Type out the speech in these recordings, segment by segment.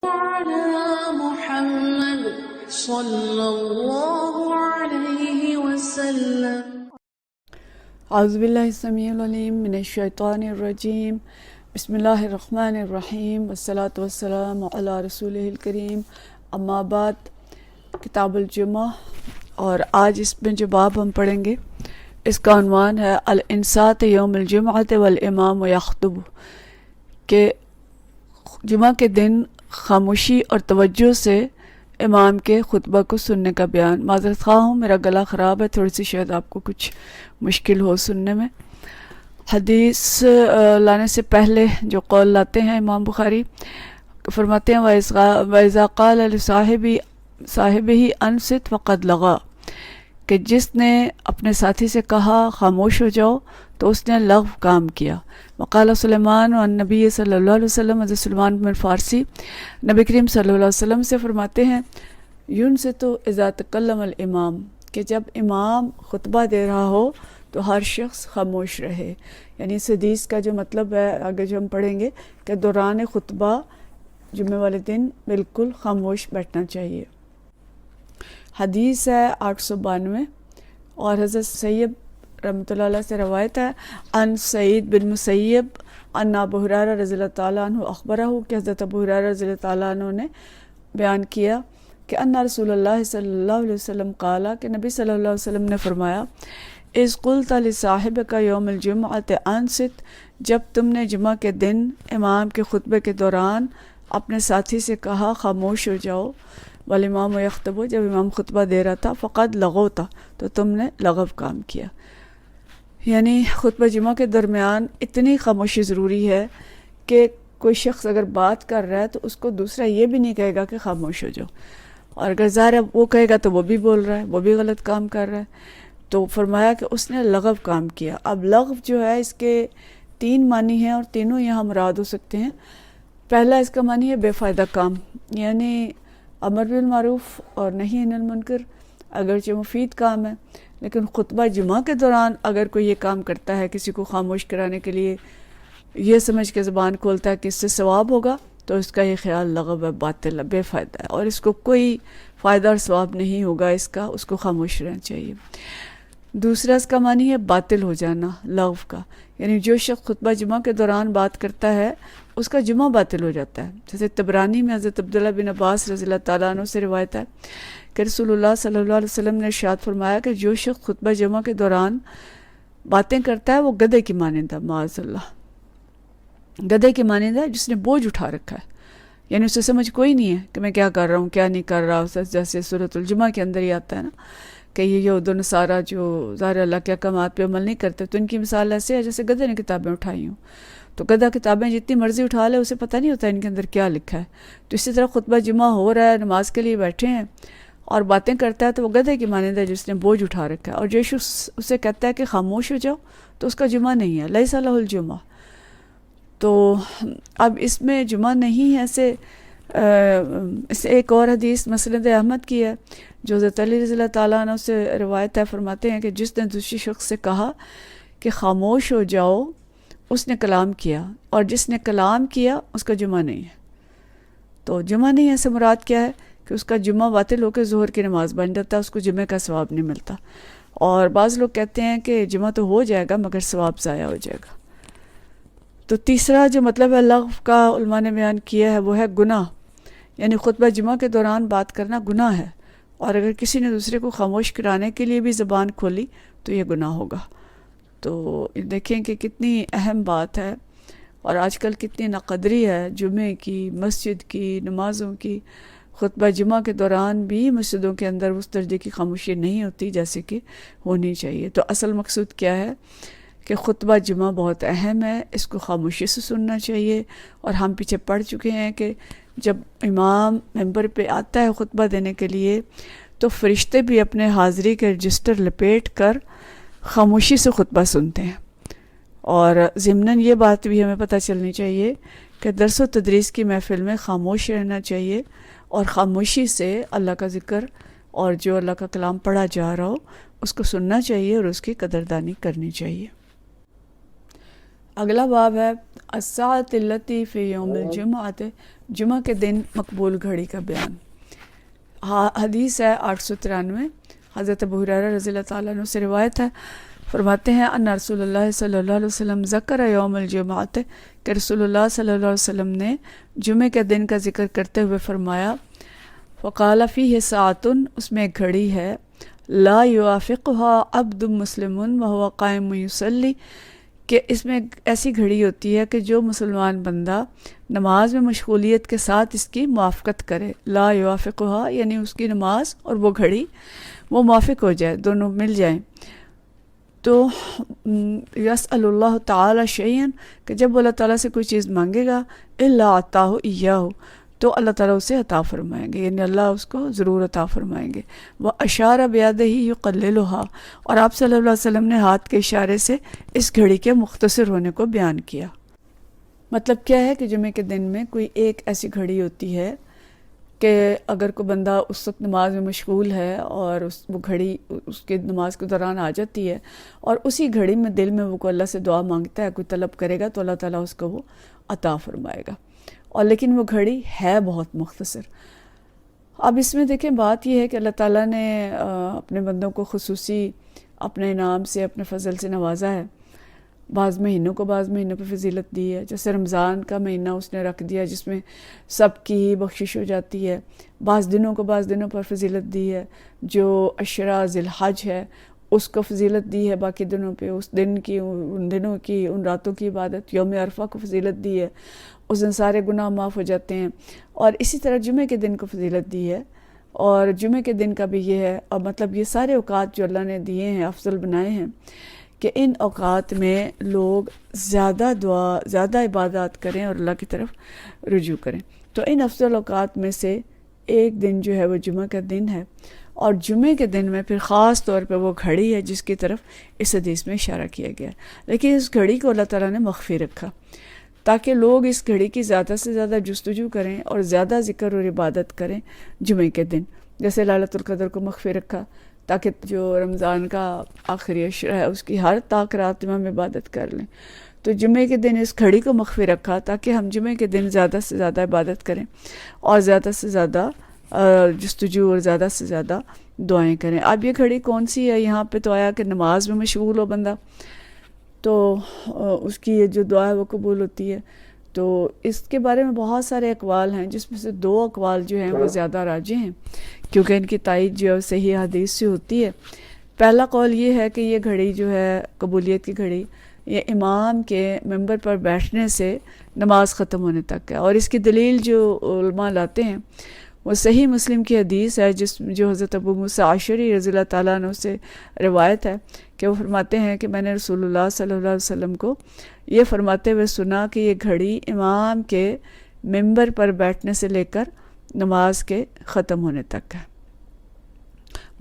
على محمد صلى الله عليه وسلم. اعوذ باللہ السمیع العلیم من الشیطان الرجیم. بسم اللہ الرحمن الرحیم والصلاة والسلام علی رسولہ الکریم. اما بعد، کتاب الجمعہ، اور آج اس میں جو باب ہم پڑھیں گے اس کا عنوان ہے الانصات یوم الجمعۃ والامام یخطب، کہ جمعہ کے دن خاموشی اور توجہ سے امام کے خطبہ کو سننے کا بیان. معذرت خواہ ہوں، میرا گلا خراب ہے، تھوڑی سی شاید آپ کو کچھ مشکل ہو سننے میں. حدیث لانے سے پہلے جو قول لاتے ہیں امام بخاری، فرماتے ہیں وَإِذَا قَالَ لِصَاحِبِهِ أَنصِتْ فَقَدْ لَغَا، کہ جس نے اپنے ساتھی سے کہا خاموش ہو جاؤ تو اس نے لغو کام کیا. وقال سلیمان والنبی صلی اللہ علیہ وسلم، حضرت سلیمان بن فارسی نبی کریم صلی اللہ علیہ وسلم سے فرماتے ہیں یونصت اذا تکلم الامام، کہ جب امام خطبہ دے رہا ہو تو ہر شخص خاموش رہے. یعنی اس حدیث کا جو مطلب ہے آگے جو ہم پڑھیں گے کہ دوران خطبہ جمعہ والے دن بالکل خاموش بیٹھنا چاہیے. حدیث ہے 892، اور حضرت سید رحمۃ اللہ علیہ سے روایت ہے ان سعید بن مسیب ان ابو ہریرہ رضی اللہ تعالیٰ عنہ اخبرہ، کہ حضرت ابو ہریرہ رضی اللہ تعالیٰ عنہ نے بیان کیا کہ ان رسول اللہ صلی اللہ علیہ وسلم قال، کہ نبی صلی اللہ علیہ وسلم نے فرمایا اذ قلت لصاحبک یوم الجمعۃ انصت، جب تم نے جمعہ کے دن امام کے خطبے کے دوران اپنے ساتھی سے کہا خاموش ہو جاؤ، والامام یخطب، جب امام خطبہ دے رہا تھا، فقد لغوتا، تو تم نے لغو کام کیا. یعنی خطبہ جمعہ کے درمیان اتنی خاموشی ضروری ہے کہ کوئی شخص اگر بات کر رہا ہے تو اس کو دوسرا یہ بھی نہیں کہے گا کہ خاموش ہو جاؤ، اور اگر ظاہر ہے وہ کہے گا تو وہ بھی بول رہا ہے، وہ بھی غلط کام کر رہا ہے. تو فرمایا کہ اس نے لغو کام کیا. اب لغو جو ہے اس کے 3 معنی ہیں اور تینوں یہاں مراد ہو سکتے ہیں. پہلا اس کا معنی ہے بے فائدہ کام، یعنی امر بالمعروف اور نہی عن المنکر اگرچہ مفید کام ہے، لیکن خطبہ جمعہ کے دوران اگر کوئی یہ کام کرتا ہے کسی کو خاموش کرانے کے لیے، یہ سمجھ کے زبان کھولتا ہے کہ اس سے ثواب ہوگا، تو اس کا یہ خیال لغو ہے، باطل ہے، بے فائدہ ہے، اور اس کو کوئی فائدہ اور ثواب نہیں ہوگا اس کو خاموش رہنا چاہیے. دوسرا اس کا معنی ہے باطل ہو جانا لغو کا، یعنی جو شخص خطبہ جمعہ کے دوران بات کرتا ہے اس کا جمعہ باطل ہو جاتا ہے. جیسے طبرانی میں حضرت عبداللہ بن عباس رضی اللہ تعالیٰ عنہ سے روایت ہے کہ رسول اللہ صلی اللہ علیہ وسلم نے ارشاد فرمایا کہ جو شخص خطبہ جمعہ کے دوران باتیں کرتا ہے وہ گدھے کی مانند ہے، معاذ اللہ، گدھے کی مانند ہے جس نے بوجھ اٹھا رکھا ہے. یعنی اسے سمجھ کوئی نہیں ہے کہ میں کیا کر رہا ہوں کیا نہیں کر رہا. جیسے سورۃ الجمعہ کے اندر ہی آتا ہے نا کہ یہ یہود و نصارہ جو ظاہر اللہ کے احکامات پہ عمل نہیں کرتے، تو ان کی مثال ایسے ہے جیسے گدھے نے کتابیں اٹھائی ہوں. تو گدھا کتابیں جتنی مرضی اٹھا لے اسے پتہ نہیں ہوتا ان کے اندر کیا لکھا ہے. تو اسی طرح خطبہ جمعہ ہو رہا ہے، نماز کے لیے بیٹھے ہیں اور باتیں کرتا ہے تو وہ گدھے کی مانند ہے جس نے بوجھ اٹھا رکھا ہے. اور جو شخص اسے کہتا ہے کہ خاموش ہو جاؤ تو اس کا جمعہ نہیں ہے، لیس لہ الجمعہ. تو اب اس میں جمعہ نہیں ہے. اس ایک اور حدیث مسند احمد کی ہے جو حضرت علی رضی اللہ تعالیٰ عنہ سے روایت ہے، فرماتے ہیں کہ جس نے دوسری شخص سے کہا کہ خاموش ہو جاؤ اس نے کلام کیا، اور جس نے کلام کیا اس کا جمعہ نہیں ہے. تو جمعہ نہیں ہے سے مراد کیا ہے کہ اس کا جمعہ باطل ہو کے ظہر کی نماز بن جاتا ہے، اس کو جمعہ کا ثواب نہیں ملتا. اور بعض لوگ کہتے ہیں کہ جمعہ تو ہو جائے گا مگر ثواب ضائع ہو جائے گا. تو تیسرا جو مطلب ہے لغو کا علماء نے بیان کیا ہے وہ ہے گناہ، یعنی خطبہ جمعہ کے دوران بات کرنا گناہ ہے، اور اگر کسی نے دوسرے کو خاموش کرانے کے لیے بھی زبان کھولی تو یہ گناہ ہوگا. تو دیکھیں کہ کتنی اہم بات ہے، اور آج کل کتنی ناقدری ہے جمعے کی، مسجد کی، نمازوں کی. خطبہ جمعہ کے دوران بھی مسجدوں کے اندر اس درجے کی خاموشی نہیں ہوتی جیسے کہ ہونی چاہیے. تو اصل مقصود کیا ہے کہ خطبہ جمعہ بہت اہم ہے، اس کو خاموشی سے سننا چاہیے. اور ہم پیچھے پڑھ چکے ہیں کہ جب امام ممبر پہ آتا ہے خطبہ دینے کے لیے تو فرشتے بھی اپنے حاضری کے رجسٹر لپیٹ کر خاموشی سے خطبہ سنتے ہیں. اور ضمناً یہ بات بھی ہمیں پتہ چلنی چاہیے کہ درس و تدریس کی محفل میں خاموش رہنا چاہیے، اور خاموشی سے اللہ کا ذکر اور جو اللہ کا کلام پڑھا جا رہا ہو اس کو سننا چاہیے اور اس کی قدردانی کرنی چاہیے. اگلا باب ہے الساعۃ التی فی یوم الجمعۃ، جمعہ کے دن مقبول گھڑی کا بیان۔ حدیث ہے 893، حضرت ابو ہریرہ رضی اللہ تعالیٰ عنہ سے روایت ہے، فرماتے ہیں ان رسول اللہ صلی اللہ علیہ وسلم ذکر یوم الجمعۃ، کہ رسول اللہ صلی اللہ علیہ وسلم نے جمعے کے دن کا ذکر کرتے ہوئے فرمایا فقال فیہ ساعۃ، اس میں ایک گھڑی ہے لا یوافقها عبد مسلم وهو قائم یصلی، کہ اس میں ایک ایسی گھڑی ہوتی ہے کہ جو مسلمان بندہ نماز میں مشغولیت کے ساتھ اس کی موافقت کرے، لا یوافقها یعنی اس کی نماز اور وہ گھڑی وہ موافق ہو جائے، دونوں مل جائیں۔ تو یسأل اللہ تعالی شیئا، کہ جب اللہ تعالیٰ سے کوئی چیز مانگے گا الا عطاہ ایاہ، تو اللہ تعالیٰ اسے عطا فرمائیں گے، یعنی اللہ اس کو ضرور عطا فرمائیں گے۔ وَأَشَارَ بِيَدِهِ يُقَلِّلُهَا، اور آپ صلی اللہ علیہ وسلم نے ہاتھ کے اشارے سے اس گھڑی کے مختصر ہونے کو بیان کیا۔ مطلب کیا ہے کہ جمعے کے دن میں کوئی ایک ایسی گھڑی ہوتی ہے کہ اگر کوئی بندہ اس وقت نماز میں مشغول ہے اور وہ گھڑی اس کے نماز کے دوران آ جاتی ہے، اور اسی گھڑی میں دل میں وہ کوئی اللہ سے دعا مانگتا ہے، کوئی طلب کرے گا تو اللہ تعالیٰ اس کو وہ عطا فرمائے گا، اور لیکن وہ گھڑی ہے بہت مختصر۔ اب اس میں دیکھیں بات یہ ہے کہ اللہ تعالیٰ نے اپنے بندوں کو خصوصی اپنے انعام سے، اپنے فضل سے نوازا ہے۔ بعض مہینوں کو بعض مہینوں پہ فضیلت دی ہے، جیسے رمضان کا مہینہ اس نے رکھ دیا جس میں سب کی بخشش ہو جاتی ہے۔ بعض دنوں کو بعض دنوں پر فضیلت دی ہے، جو عشرہ ذی الحج ہے اس کو فضیلت دی ہے باقی دنوں پہ، اس دن کی، ان دنوں کی، ان راتوں کی عبادت۔ یوم عرفہ کو فضیلت دی ہے، اس دن سارے گناہ معاف ہو جاتے ہیں۔ اور اسی طرح جمعے کے دن کو فضیلت دی ہے، اور جمعے کے دن کا بھی یہ ہے، اور مطلب یہ سارے اوقات جو اللہ نے دیے ہیں، افضل بنائے ہیں، کہ ان اوقات میں لوگ زیادہ دعا، زیادہ عبادات کریں اور اللہ کی طرف رجوع کریں۔ تو ان افضل اوقات میں سے ایک دن جو ہے وہ جمعہ کا دن ہے، اور جمعے کے دن میں پھر خاص طور پہ وہ گھڑی ہے جس کی طرف اس حدیث میں اشارہ کیا گیا ہے۔ لیکن اس گھڑی کو اللہ تعالیٰ نے مخفی رکھا تاکہ لوگ اس گھڑی کی زیادہ سے زیادہ جستجو کریں اور زیادہ ذکر اور عبادت کریں جمعے کے دن۔ جیسے ليلۃ القدر کو مخفی رکھا تاکہ جو رمضان کا آخری عشرہ ہے اس کی ہر طاق رات میں ہم عبادت کر لیں، تو جمعے کے دن اس گھڑی کو مخفی رکھا تاکہ ہم جمعے کے دن زیادہ سے زیادہ عبادت کریں اور زیادہ سے زیادہ جستجو اور زیادہ سے زیادہ دعائیں کریں۔ اب یہ گھڑی کون سی ہے؟ یہاں پہ تو آیا کہ نماز میں مشغول ہو بندہ تو اس کی یہ جو دعا ہے وہ قبول ہوتی ہے۔ تو اس کے بارے میں بہت سارے اقوال ہیں، جس میں سے 2 اقوال جو ہیں وہ زیادہ راجح ہیں کیونکہ ان کی تائید جو ہے صحیح حدیث سے ہوتی ہے۔ پہلا قول یہ ہے کہ یہ گھڑی جو ہے قبولیت کی گھڑی، یہ امام کے ممبر پر بیٹھنے سے نماز ختم ہونے تک ہے، اور اس کی دلیل جو علماء لاتے ہیں وہ صحیح مسلم کی حدیث ہے جو حضرت ابو موسیٰ اشعری رضی اللہ تعالیٰ عنہ سے روایت ہے کہ وہ فرماتے ہیں کہ میں نے رسول اللہ صلی اللہ علیہ وسلم کو یہ فرماتے ہوئے سنا کہ یہ گھڑی امام کے ممبر پر بیٹھنے سے لے کر نماز کے ختم ہونے تک ہے۔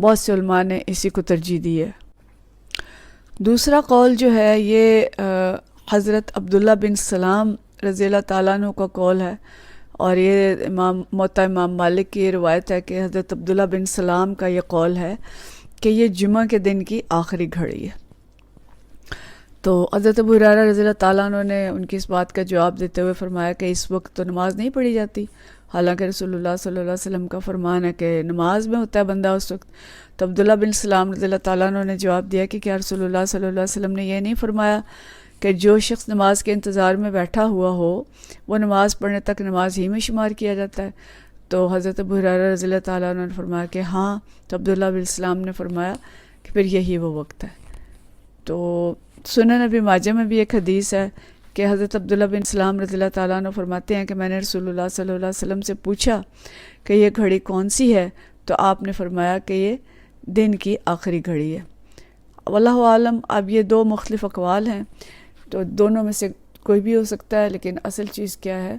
بہت سے علماء نے اسی کو ترجیح دی ہے۔ دوسرا قول جو ہے یہ حضرت عبداللہ بن سلام رضی اللہ تعالیٰ عنہ کا قول ہے، اور یہ موطا امام مالک کی روایت ہے کہ حضرت عبداللہ بن سلام کا یہ قول ہے کہ یہ جمعہ کے دن کی آخری گھڑی ہے۔ تو حضرت ابو ہریرہ رضی اللہ تعالیٰ عنہ نے ان کی اس بات کا جواب دیتے ہوئے فرمایا کہ اس وقت تو نماز نہیں پڑھی جاتی، حالانکہ رسول اللہ صلی اللہ علیہ وسلم کا فرمان ہے کہ نماز میں ہوتا ہے بندہ اس وقت۔ تو عبداللہ بن سلام رضی اللہ تعالیٰ عنہ نے جواب دیا کہ کیا رسول اللہ صلی اللہ علیہ وسلم نے یہ نہیں فرمایا کہ جو شخص نماز کے انتظار میں بیٹھا ہوا ہو وہ نماز پڑھنے تک نماز ہی میں شمار کیا جاتا ہے؟ تو حضرت ابو ہریرہ رضی اللہ تعالیٰ عنہ نے فرمایا کہ ہاں۔ تو عبداللہ بن سلام نے فرمایا کہ پھر یہی وہ وقت ہے۔ تو سنن ابی ماجہ میں بھی ایک حدیث ہے کہ حضرت عبداللہ بن سلام رضی اللہ تعالیٰ عنہ فرماتے ہیں کہ میں نے رسول اللہ صلی اللہ علیہ وسلم سے پوچھا کہ یہ گھڑی کون سی ہے، تو آپ نے فرمایا کہ یہ دن کی آخری گھڑی ہے۔ واللہ عالم، اب یہ 2 مختلف اقوال ہیں، تو دونوں میں سے کوئی بھی ہو سکتا ہے، لیکن اصل چیز کیا ہے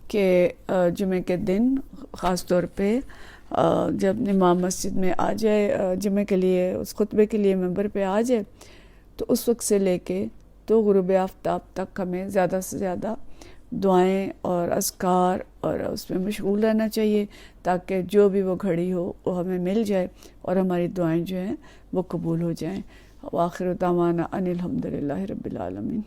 کہ جمعے کے دن خاص طور پہ جب امام مسجد میں آ جائے جمعے کے لیے، اس خطبے کے لیے ممبر پہ آ جائے، تو اس وقت سے لے کے تو غروب آفتاب تک ہمیں زیادہ سے زیادہ دعائیں اور اذکار اور اس میں مشغول رہنا چاہیے تاکہ جو بھی وہ گھڑی ہو وہ ہمیں مل جائے اور ہماری دعائیں جو ہیں وہ قبول ہو جائیں۔ وآخر دعوانا ان الحمد للہ رب العالمین۔